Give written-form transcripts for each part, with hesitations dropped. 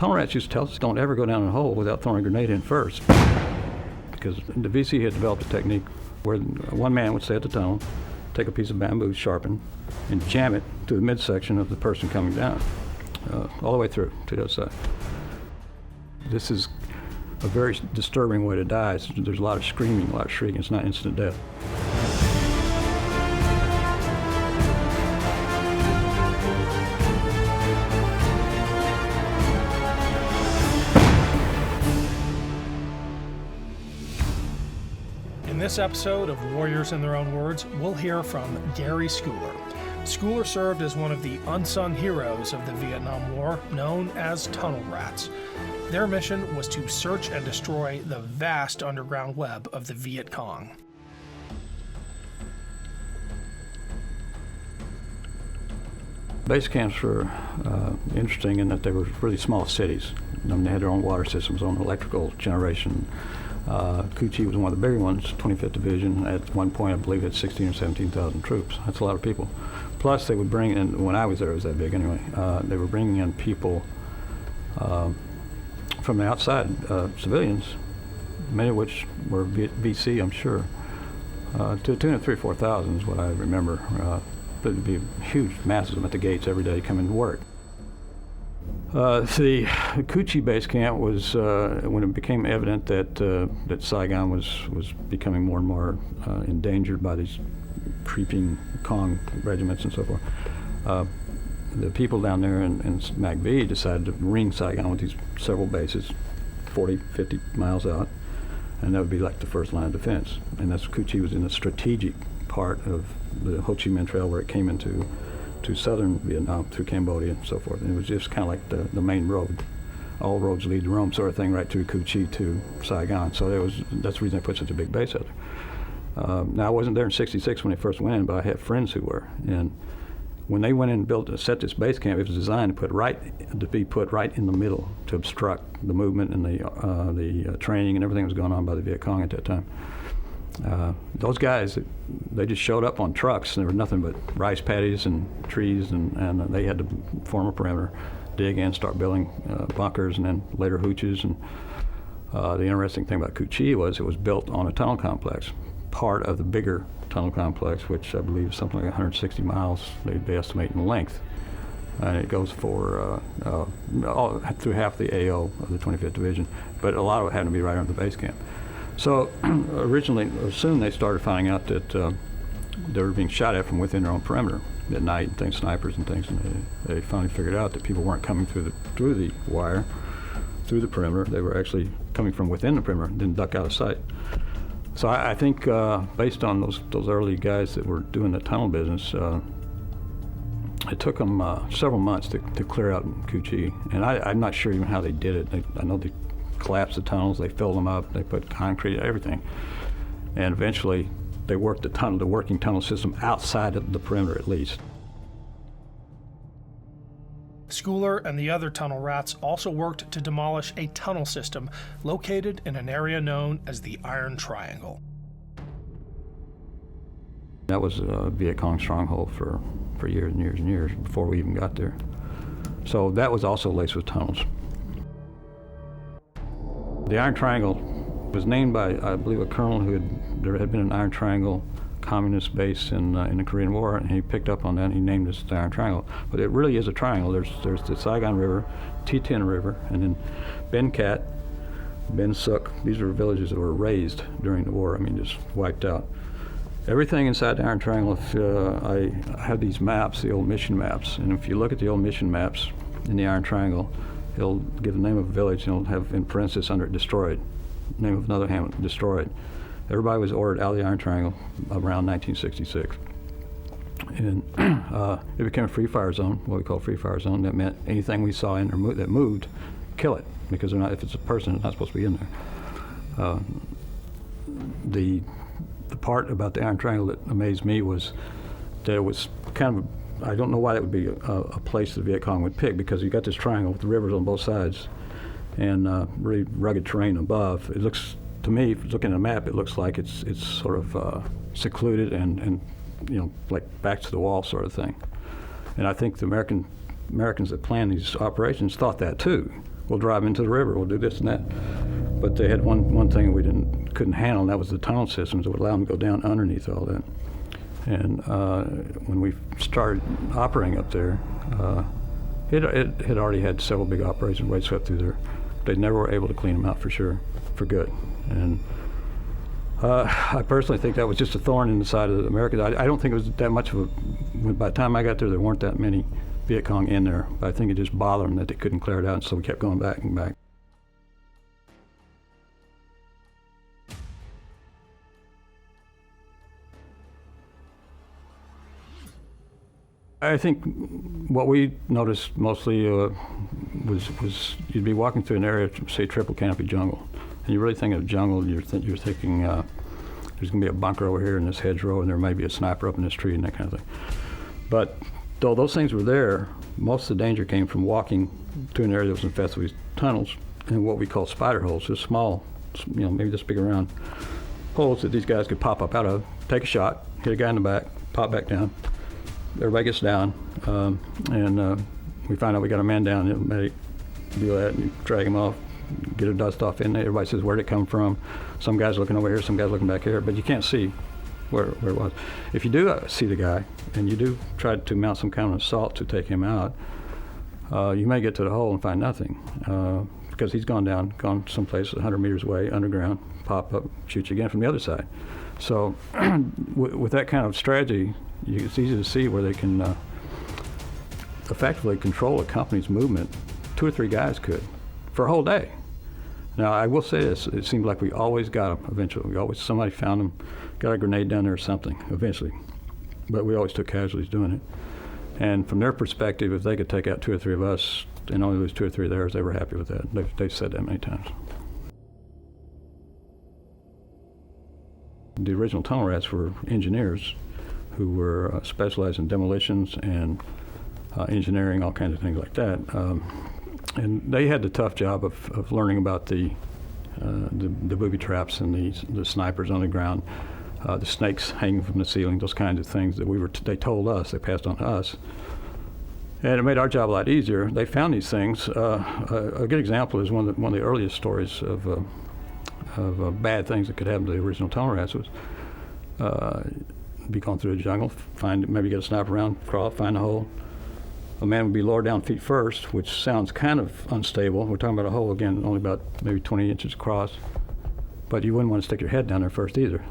tunnel rats used to tell us, don't ever go down a hole without throwing a grenade in first. Because the VC had developed a technique where one man would stay at the tunnel, take a piece of bamboo sharpened, and jam it to the midsection of the person coming down, all the way through to the other side. This is a very disturbing way to die. There's a lot of screaming, a lot of shrieking. It's not instant death. In this episode of Warriors in Their Own Words, we'll hear from Gary Schooler. Schooler served as one of the unsung heroes of the Vietnam War, known as tunnel rats. Their mission was to search and destroy the vast underground web of the Viet Cong. Base camps were interesting in that they were really small cities. I mean, they had their own water systems, own electrical generation. Cu Chi was one of the bigger ones, 25th Division. At one point, I believe, it had 16 or 17,000 troops. That's a lot of people. Plus, they would bring in, when I was there, it was that big anyway, they were bringing in people from the outside, civilians, many of which were VC, I'm sure, to the tune of 3,000 or 4,000 is what I remember. There'd be huge masses of them at the gates every day coming to work. The Cu Chi base camp was when it became evident that Saigon was becoming more and more endangered by these creeping Cong regiments and so forth. The people down there in MACV decided to ring Saigon with these several bases, 40, 50 miles out, and that would be like the first line of defense. And that's Cu Chi was in the strategic part of the Ho Chi Minh Trail where it came into southern Vietnam through Cambodia and so forth. And it was just kind of like the main road. All roads lead to Rome sort of thing, right through Cu Chi to Saigon. So that's the reason they put such a big base out there. Now, I wasn't there in '66 when they first went in, but I had friends who were. And when they went in and set this base camp, it was designed to be put right in the middle to obstruct the movement and the training and everything that was going on by the Viet Cong at that time. Those guys, they just showed up on trucks. There was nothing but rice paddies and trees, and they had to form a perimeter, dig in, start building bunkers, and then later hooches. And the interesting thing about Cu Chi was it was built on a tunnel complex, part of the bigger tunnel complex, which I believe is something like 160 miles, they estimate in length. And it goes for through half the AO of the 25th Division, but a lot of it had to be right under the base camp. So soon they started finding out that they were being shot at from within their own perimeter at night, and things, snipers and things, and they finally figured out that people weren't coming through the wire, through the perimeter. They were actually coming from within the perimeter, didn't duck out of sight. So I think based on those early guys that were doing the tunnel business, it took them several months to clear out Cu Chi, and I'm not sure even how they did it. I know they collapsed the tunnels, they filled them up, they put concrete, everything, and eventually they worked the working tunnel system outside of the perimeter at least. Schooler and the other tunnel rats also worked to demolish a tunnel system located in an area known as the Iron Triangle. That was a Viet Cong stronghold for years and years and years before we even got there. So that was also laced with tunnels. The Iron Triangle was named by, I believe, a colonel there had been an Iron Triangle communist base in the Korean War, and he picked up on that and he named this the Iron Triangle. But it really is a triangle. There's the Saigon River, T10 River, and then Ben Cat, Ben Suk. These are villages that were razed during the war. I mean, just wiped out. Everything inside the Iron Triangle, I have these maps, the old mission maps, and if you look at the old mission maps in the Iron Triangle, he'll give the name of a village and he'll have in parentheses under it destroyed, name of another hamlet destroyed. Everybody was ordered out of the Iron Triangle around 1966. And it became a free fire zone, what we call a free fire zone. That meant anything we saw in there that moved, kill it, because if it's a person, it's not supposed to be in there. The part about the Iron Triangle that amazed me was that it was kind of I don't know why that would be a place the Viet Cong would pick, because you got this triangle with the rivers on both sides and really rugged terrain above. It looks, to me, looking at a map, it looks like it's sort of secluded and like back to the wall sort of thing. And I think the Americans that planned these operations thought that too. we'll drive into the river, we'll do this and that. But they had one thing we couldn't handle, and that was the tunnel systems that would allow them to go down underneath all that. And when we started operating up there, it had already had several big operations way swept through there. They never were able to clean them out for sure, for good. And I personally think that was just a thorn in the side of the Americans. I don't think it was that much of a, by the time I got there weren't that many Viet Cong in there. But I think it just bothered them that they couldn't clear it out, and so we kept going back and back. I think what we noticed mostly was you'd be walking through an area, say triple canopy jungle, and you really think of jungle, you're thinking there's going to be a bunker over here in this hedgerow, and there may be a sniper up in this tree and that kind of thing. But though those things were there, most of the danger came from walking to an area that was infested with tunnels and what we call spider holes, just small, maybe this big around holes that these guys could pop up out of, take a shot, hit a guy in the back, pop back down. Everybody gets down, and we find out we got a man down. The medic do that, and you drag him off, get a dust off in there. Everybody says, where'd it come from? Some guy's looking over here, some guy's looking back here, but you can't see where it was. If you do see the guy, and you do try to mount some kind of assault to take him out, you may get to the hole and find nothing, because he's gone someplace 100 meters away, underground, pop up, shoot you again from the other side. So with that kind of strategy, it's easy to see where they can effectively control a company's movement. 2 or 3 guys could for a whole day. Now, I will say this, it seemed like we always got them eventually. Somebody found them, got a grenade down there or something eventually. But we always took casualties doing it. And from their perspective, if they could take out 2 or 3 of us and only lose 2 or 3 of theirs, they were happy with that. They've said that many times. The original tunnel rats were engineers who were specialized in demolitions and engineering, all kinds of things like that. And they had the tough job of learning about the booby traps and the snipers on the ground, the snakes hanging from the ceiling, those kinds of things that they told us, they passed on to us. And it made our job a lot easier. They found these things. A good example is one of the earliest stories of bad things that could happen to the original tunnel rats was be going through the jungle, maybe get a sniper around, crawl, find a hole. A man would be lowered down feet first, which sounds kind of unstable. We're talking about a hole, again, only about maybe 20 inches across. But you wouldn't want to stick your head down there first either.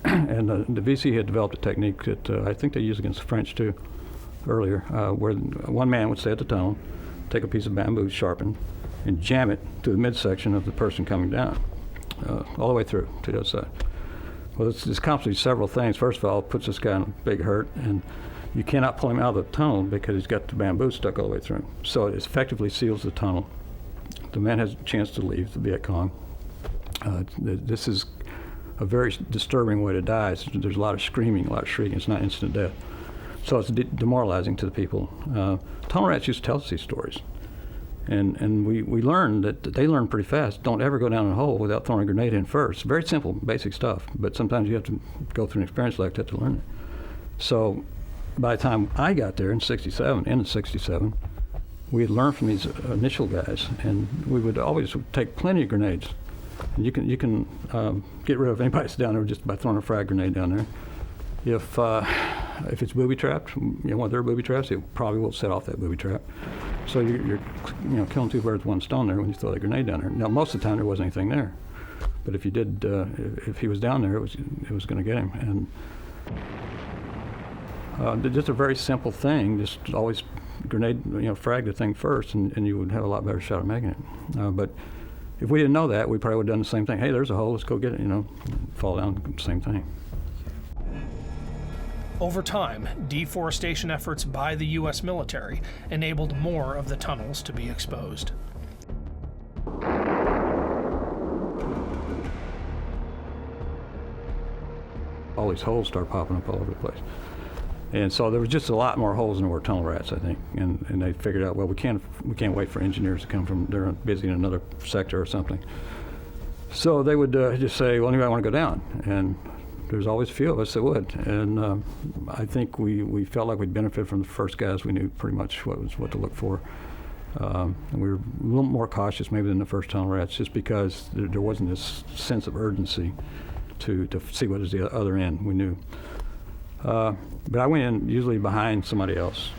And the VC had developed a technique that I think they used against the French too earlier, where one man would stay at the tunnel, take a piece of bamboo sharpened, and jam it to the midsection of the person coming down, all the way through to the other side. Well, this accomplishes several things. First of all, it puts this guy in a big hurt, and you cannot pull him out of the tunnel because he's got the bamboo stuck all the way through him. So it effectively seals the tunnel. The man has a chance to leave the Viet Cong. This is a very disturbing way to die. There's a lot of screaming, a lot of shrieking. It's not instant death. So it's demoralizing to the people. Tunnel rats used to tell us these stories. And we learned that they learn pretty fast. Don't ever go down a hole without throwing a grenade in first. Very simple, basic stuff, but sometimes you have to go through an experience like that to learn it. So by the time I got there in '67, we had learned from these initial guys, and we would always take plenty of grenades. And you can get rid of anybody that's down there just by throwing a frag grenade down there. If it's booby trapped, one of their booby traps, it probably will set off that booby trap. So you're killing 2 birds with 1 stone there when you throw that grenade down there. Now most of the time there wasn't anything there, but if you did, if he was down there, it was going to get him. And just a very simple thing, just always grenade, frag the thing first, and you would have a lot better shot of making it. But if we didn't know that, we probably would have done the same thing. Hey, there's a hole, let's go get it, fall down, same thing. Over time, deforestation efforts by the U.S. military enabled more of the tunnels to be exposed. All these holes start popping up all over the place. And so there was just a lot more holes than there were tunnel rats, I think. And they figured out, well, we can't wait for engineers to come from, they're busy in another sector or something. So they would just say, well, anybody want to go down? And there's always a few of us that would. And I think we felt like we'd benefit from the first guys. We knew pretty much what to look for. And we were a little more cautious maybe than the first tunnel rats, just because there wasn't this sense of urgency to see what is the other end. We knew. But I went in usually behind somebody else.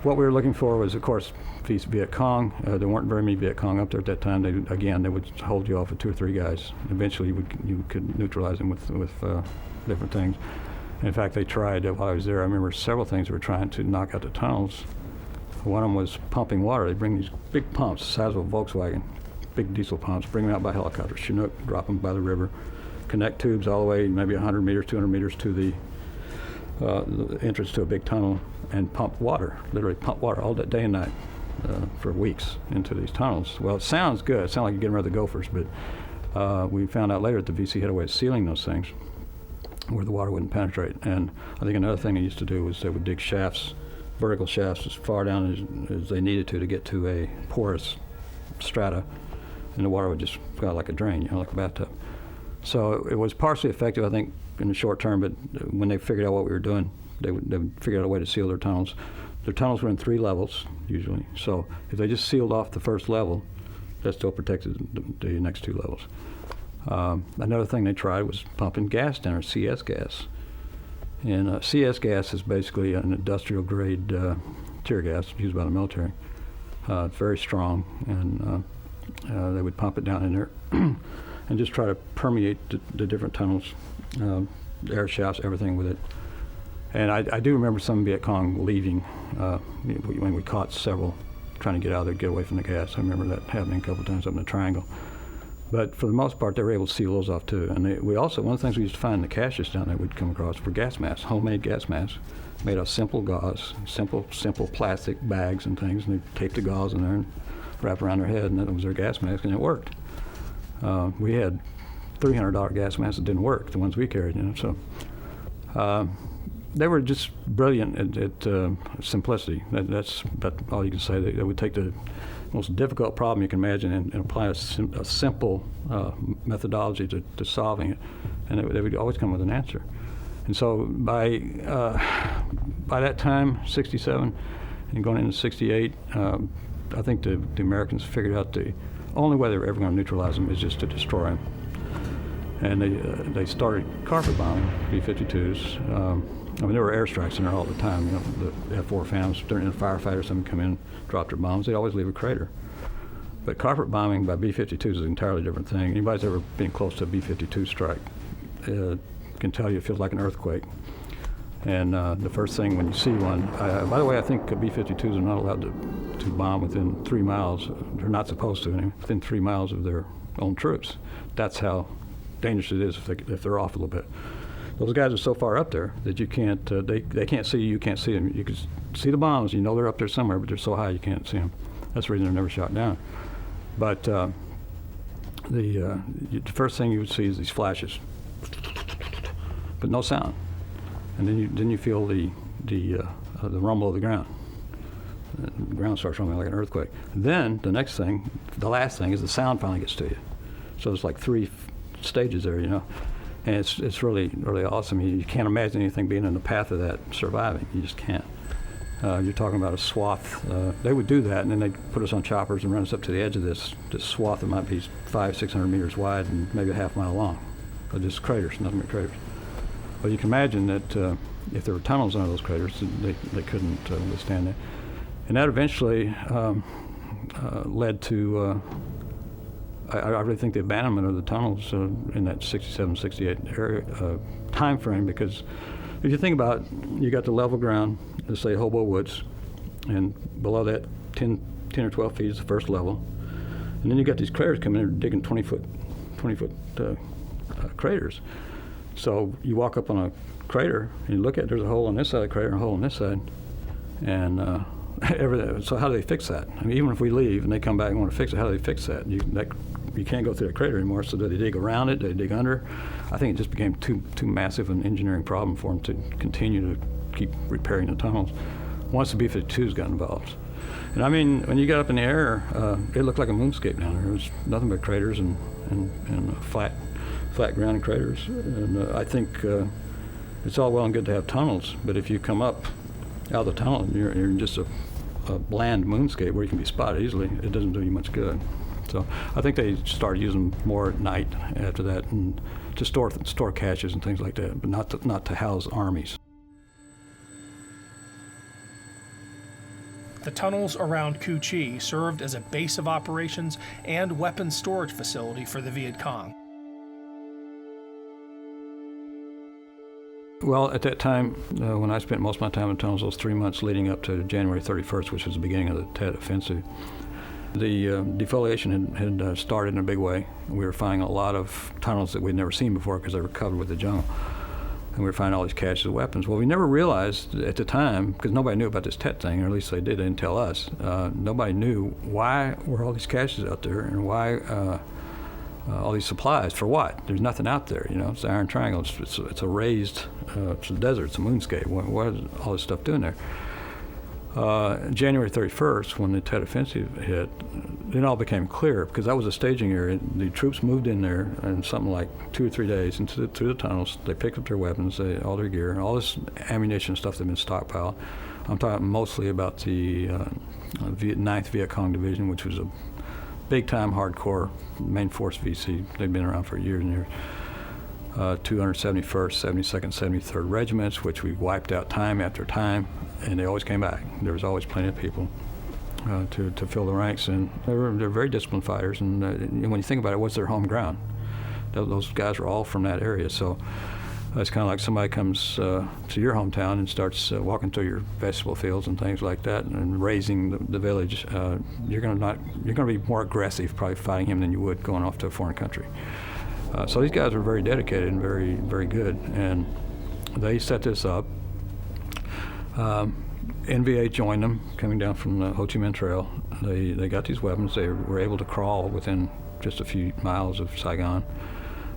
What we were looking for was, of course, Viet Cong. There weren't very many Viet Cong up there at that time. They would hold you off with 2 or 3 guys. Eventually, you could neutralize them with different things. And in fact, they tried while I was there. I remember several things they were trying to knock out the tunnels. One of them was pumping water. They bring these big pumps, the size of a Volkswagen, big diesel pumps, bring them out by helicopter, Chinook, drop them by the river, connect tubes all the way maybe 100 meters, 200 meters to the entrance to a big tunnel, and pump water, literally pump water all day and night for weeks into these tunnels. Well, it sounds good. It sounds like you're getting rid of the gophers, but we found out later that the VC had a way of sealing those things where the water wouldn't penetrate. And I think another thing they used to do was they would dig shafts, vertical shafts, as far down as they needed to get to a porous strata, and the water would just go out like a drain, like a bathtub. So it was partially effective, I think, in the short term, but when they figured out what we were doing, they would figure out a way to seal their tunnels. Their tunnels were in 3 levels, usually. So if they just sealed off the first level, that still protected the next 2 levels. Another thing they tried was pumping gas down, or CS gas. And CS gas is basically an industrial-grade tear gas used by the military. It's very strong, and they would pump it down in there and just try to permeate the different tunnels, air shafts, everything with it. And I do remember some Viet Cong leaving when we caught several trying to get out of there, get away from the gas. I remember that happening a couple times up in the Triangle. But for the most part, they were able to seal those off too. And we also, one of the things we used to find in the caches down there we'd come across were gas masks, homemade gas masks, made of simple gauze, simple plastic bags and things, and they taped the gauze in there and wrap around their head, and that was their gas mask, and it worked. We had $300 gas masks that didn't work, the ones we carried, So they were just brilliant at simplicity. That's about all you can say. They would take the most difficult problem you can imagine and apply a simple methodology to solving it, and they would always come with an answer. And so by that time, 67, and going into 68, I think the Americans figured out the only way they were ever going to neutralize them is just to destroy them. And they started carpet bombing B-52s. I mean, there were airstrikes in there all the time. The F-4 Phantoms, during the firefighters, some come in, drop their bombs. They'd always leave a crater. But carpet bombing by B-52s is an entirely different thing. Anybody's ever been close to a B-52 strike can tell you it feels like an earthquake. And the first thing when you see one, by the way, I think B-52s are not allowed to bomb within 3 miles. They're not supposed to, anyway, within 3 miles of their own troops. That's how dangerous it is if they're off a little bit. Those guys are so far up there that you can't, they can't see you can't see them. You can see the bombs, you know they're up there somewhere, but they're so high you can't see them. That's the reason they're never shot down. But the first thing you would see is these flashes, but no sound. And then you feel the rumble of the ground. The ground starts rumbling like an earthquake. Then the next thing, the last thing, is the sound finally gets to you. So there's like 3 stages there, And it's really, really awesome. You can't imagine anything being in the path of that surviving. You just can't. You're talking about a swath. They would do that, and then they'd put us on choppers and run us up to the edge of this swath that might be 500-600 meters wide and maybe a half mile long. But just craters, nothing but craters. But you can imagine that if there were tunnels under those craters, they couldn't withstand that. And that eventually led to I really think the abandonment of the tunnels in that 67, 68 area time frame, because if you think about it, you got the level ground, let's say Hobo Woods, and below that 10 or 12 feet is the first level. And then you got these craters coming in, digging 20-foot craters. So you walk up on a crater and you look at it, there's a hole on this side of the crater and a hole on this side. And everything. So how do they fix that? I mean, even if we leave and they come back and want to fix it, how do they fix that? You can't go through the crater anymore, so do they dig around it? Do they dig under? I think it just became too massive an engineering problem for them to continue to keep repairing the tunnels once the B-52s got involved. And I mean, when you got up in the air, it looked like a moonscape down there. It was nothing but craters and flat ground and craters. And I think it's all well and good to have tunnels, but if you come up out of the tunnel and you're in just a bland moonscape where you can be spotted easily, it doesn't do you much good. So I think they started using them more at night after that, and to store caches and things like that, but not to house armies. The tunnels around Cu Chi served as a base of operations and weapons storage facility for the Viet Cong. Well, at that time, when I spent most of my time in tunnels, those 3 months leading up to January 31st, which was the beginning of the Tet Offensive, the defoliation had started in a big way. We were finding a lot of tunnels that we'd never seen before because they were covered with the jungle. And we were finding all these caches of weapons. Well, we never realized at the time, because nobody knew about this Tet thing, or at least they didn't tell us, nobody knew why were all these caches out there and why all these supplies, for what? There's nothing out there, It's the Iron Triangle. It's a raised, it's a desert, it's a moonscape. What is all this stuff doing there? January 31st, when the Tet Offensive hit, it all became clear, because that was a staging area. The troops moved in there in something like 2 or 3 days through the tunnels. They picked up their weapons, all their gear, and all this ammunition stuff that had been stockpiled. I'm talking mostly about the 9th Viet Cong Division, which was a big-time hardcore main force VC. They've been around for years and years. 271st, 72nd, 73rd Regiments, which we wiped out time after time, and they always came back. There was always plenty of people to fill the ranks, and they're very disciplined fighters, and when you think about it, what's their home ground? Those guys were all from that area, so it's kind of like somebody comes to your hometown and starts walking through your vegetable fields and things like that, and raising the village. You're going to be more aggressive probably fighting him than you would going off to a foreign country. So these guys were very dedicated and very, very good, and they set this up. NVA joined them coming down from the Ho Chi Minh Trail. They got these weapons. They were able to crawl within just a few miles of Saigon.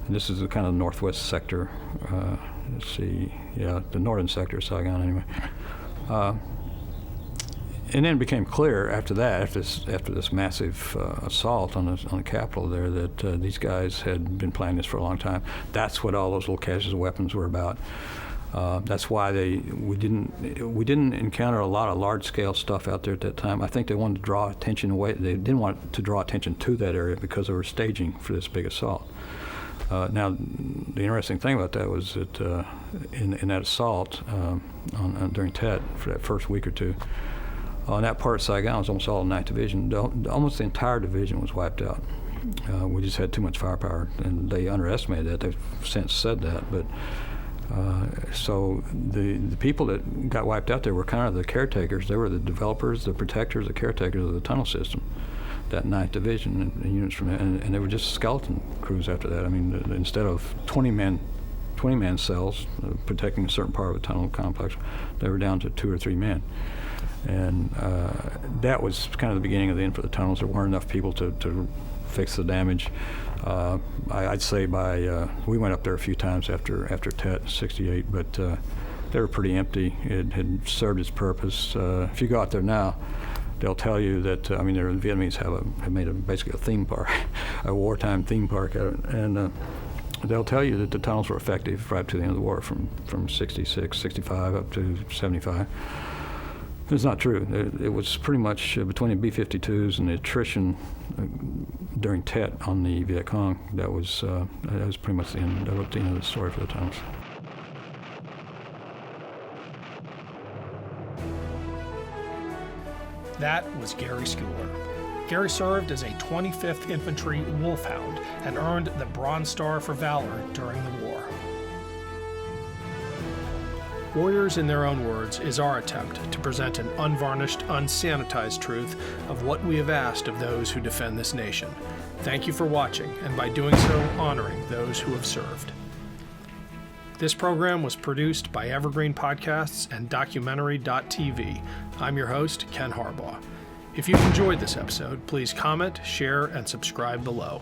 And this is the kind of northwest sector. The northern sector of Saigon anyway. And then it became clear after that, after this massive assault on the capital there, that these guys had been planning this for a long time. That's what all those little caches of weapons were about. That's why we didn't encounter a lot of large-scale stuff out there at that time. I think they wanted to draw attention away. They didn't want to draw attention to that area because they were staging for this big assault. Now, the interesting thing about that was that in that assault during Tet for that first week or two, on that part of Saigon, it was almost all the 9th Division. Almost the entire division was wiped out. We just had too much firepower, and they underestimated that. They've since said that, but so the people that got wiped out there were kind of the caretakers. They were the developers, the protectors, the caretakers of the tunnel system, that 9th Division and units from it, and they were just skeleton crews after that. I mean, instead of 20-man cells protecting a certain part of a tunnel complex, they were down to 2 or 3 men. And that was kind of the beginning of the end for the tunnels. There weren't enough people to fix the damage. I'd say we went up there a few times after Tet, 68, but they were pretty empty. It had served its purpose. If you go out there now, they'll tell you that, the Vietnamese have made basically a theme park, a wartime theme park out of it. And they'll tell you that the tunnels were effective right up to the end of the war, from 66, 65 up to 75. It's not true. It was pretty much between the B-52s and the attrition during Tet on the Viet Cong. That was pretty much the end of the story for the tunnels. That was Gary Schuyler. Gary served as a 25th Infantry Wolfhound and earned the Bronze Star for Valor during the war. Warriors in Their Own Words is our attempt to present an unvarnished, unsanitized truth of what we have asked of those who defend this nation. Thank you for watching, and by doing so, honoring those who have served. This program was produced by Evergreen Podcasts and Documentary.tv. I'm your host, Ken Harbaugh. If you've enjoyed this episode, please comment, share, and subscribe below.